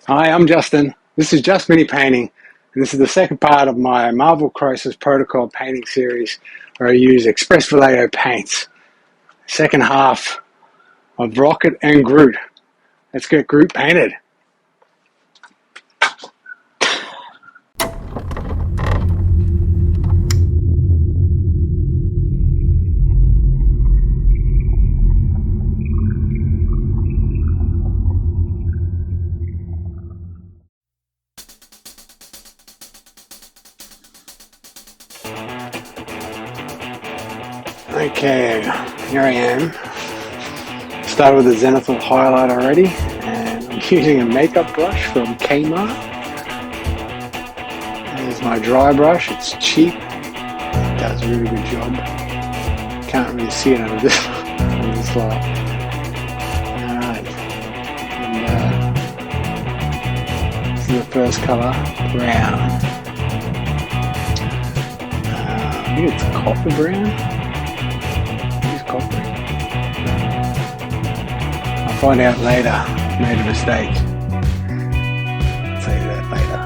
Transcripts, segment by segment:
Hi, I'm Justin. This is Just Mini Painting, and this is the second part of my Marvel Crisis Protocol painting series where I use Express Vallejo paints. Second half of Rocket and Groot. Let's get Groot painted. Okay, here I am. Started with a zenithal highlight already, and I'm using a makeup brush from Kmart. There's my dry brush. It's cheap. It does a really good job. Can't really see it under this light. Alright, and this is the first colour, brown. I think it's copper brown. I'll find out later. Made a mistake. I'll tell you that later.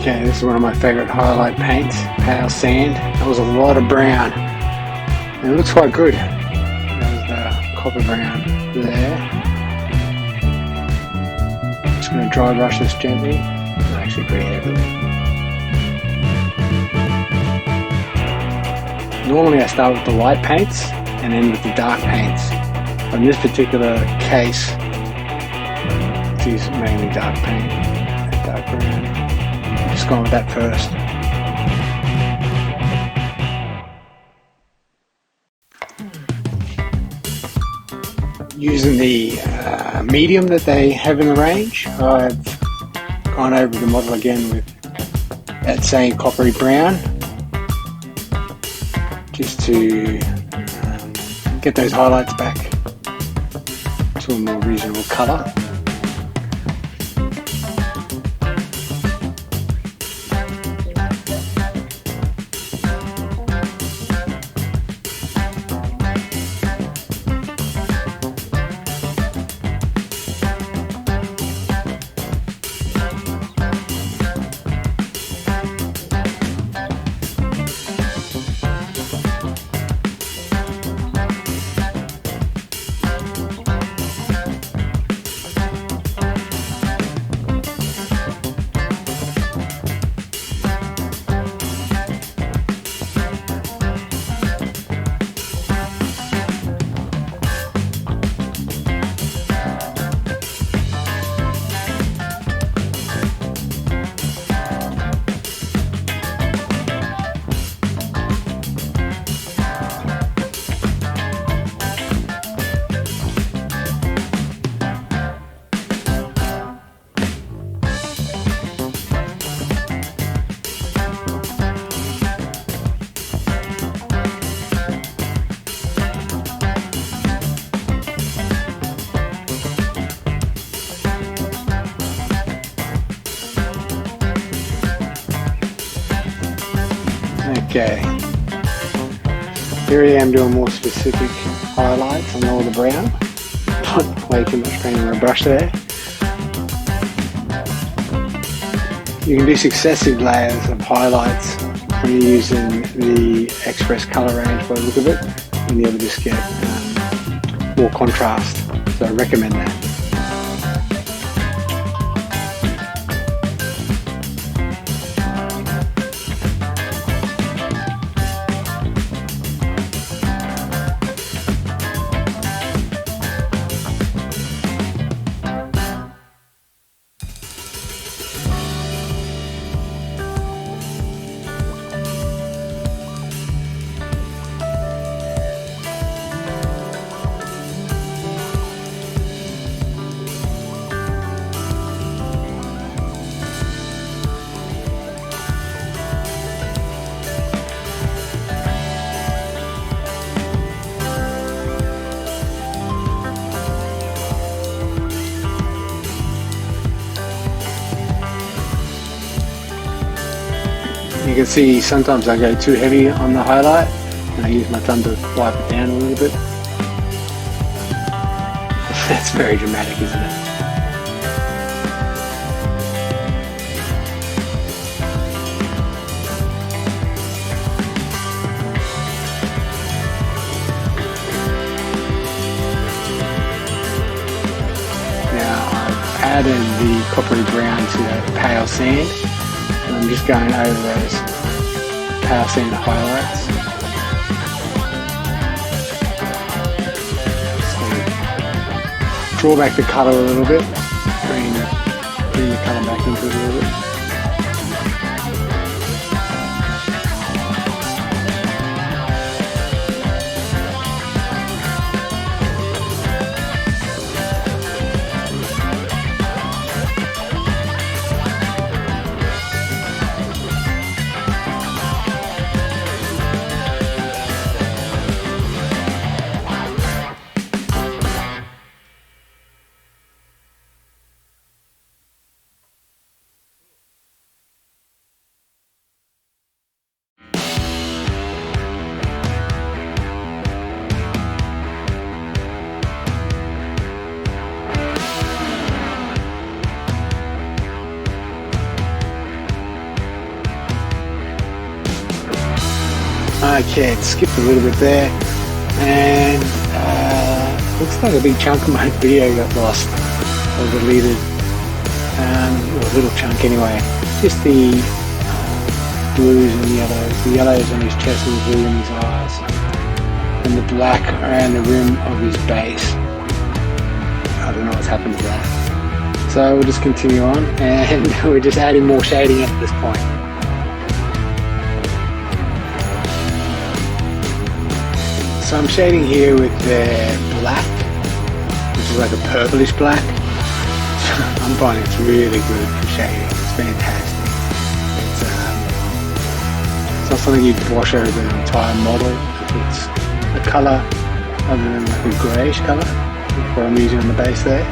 Okay, this is one of my favourite highlight paints, pale sand. That was a lot of brown. And it looks quite good. There's the copper brown there. Just going to dry brush this gently. It's actually pretty heavy. Normally I start with the light paints and then with the dark paints. In this particular case, it's used mainly dark paint, dark brown. Just going with that first. Using the medium that they have in the range, I've gone over the model again with that same coppery brown, just to get those highlights back to a more reasonable colour. Okay. Here I am doing more specific highlights on all the brown. Put way too much paint on the brush there. You can do successive layers of highlights when you're using the Express color range by the look of it, and you'll just get more contrast. So I recommend that. You can see sometimes I go too heavy on the highlight and I use my thumb to wipe it down a little bit. That's very dramatic, isn't it? Now I've added the coppery brown to that pale sand. I'm just going over those pale sand highlights. So draw back the colour a little bit, bring the colour back into it a little bit. Okay, it skipped a little bit there, and looks like a big chunk of my video got lost or deleted, or a little chunk anyway. Just the blues and yellows. The yellows on his chest and the blue in his eyes, and the black around the rim of his base. I don't know what's happened to that. So we'll just continue on, and we're just adding more shading at this point. So I'm shading here with the black, which is like a purplish black. I'm finding it's really good for shading. It's fantastic. It's not something you'd wash over the entire model. It's a colour other than like a greyish colour, what I'm using on the base there.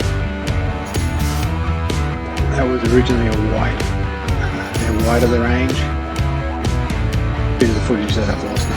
That was originally a white. They're white of the range. Here's the footage that I've lost now.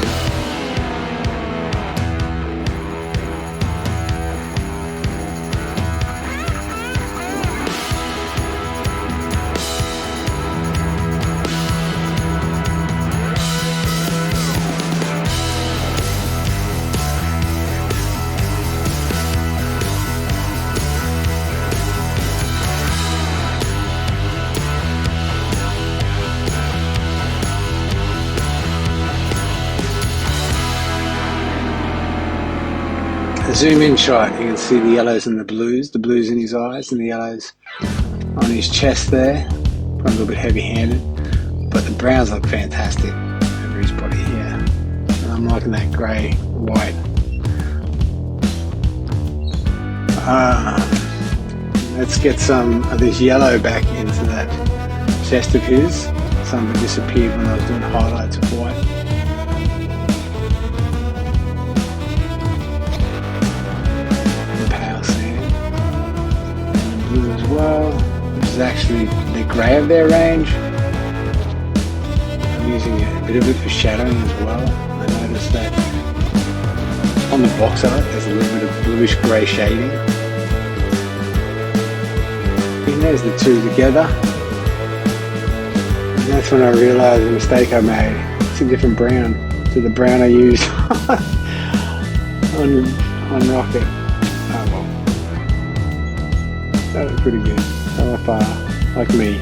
Zoom in shot, you can see the yellows and the blues in his eyes and the yellows on his chest there. Probably a little bit heavy handed, but the browns look fantastic over his body here. And I'm liking that grey, white. Let's get some of this yellow back into that chest of his. Some that disappeared when I was doing highlights of white. Blue as well, which is actually the grey of their range. And using a bit of it for shadowing as well. I noticed that on the box art there's a little bit of bluish grey shading. And there's the two together. And that's when I realised the mistake I made. It's a different brown to the brown I used on Rocket. Oh well. That was pretty good. So far, like me.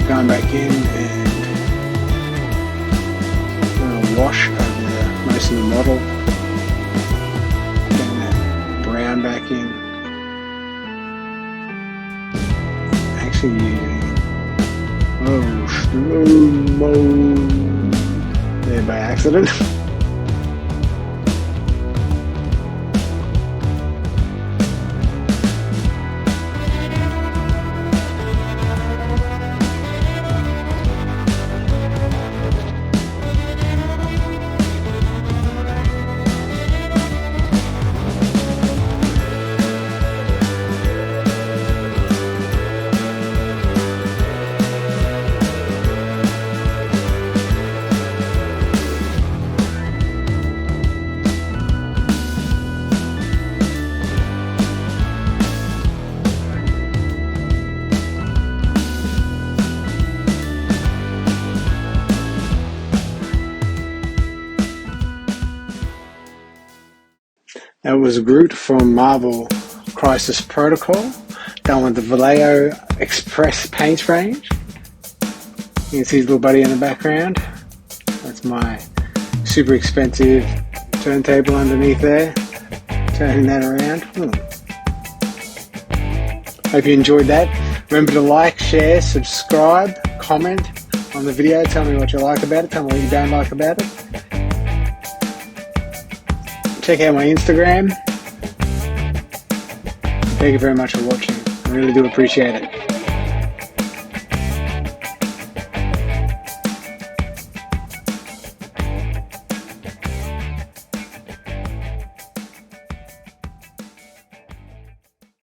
Going back in and wash over most of the model, getting that brown back in, actually using slow-mo there by accident. That was Groot from Marvel Crisis Protocol, done with the Vallejo Xpress paint range. You can see his little buddy in the background. That's my super expensive turntable underneath there, turning that around. Hope you enjoyed that. Remember to like, share, subscribe, comment on the video. Tell me what you like about it, tell me what you don't like about it. Check out my Instagram. Thank you very much for watching. I really do appreciate it.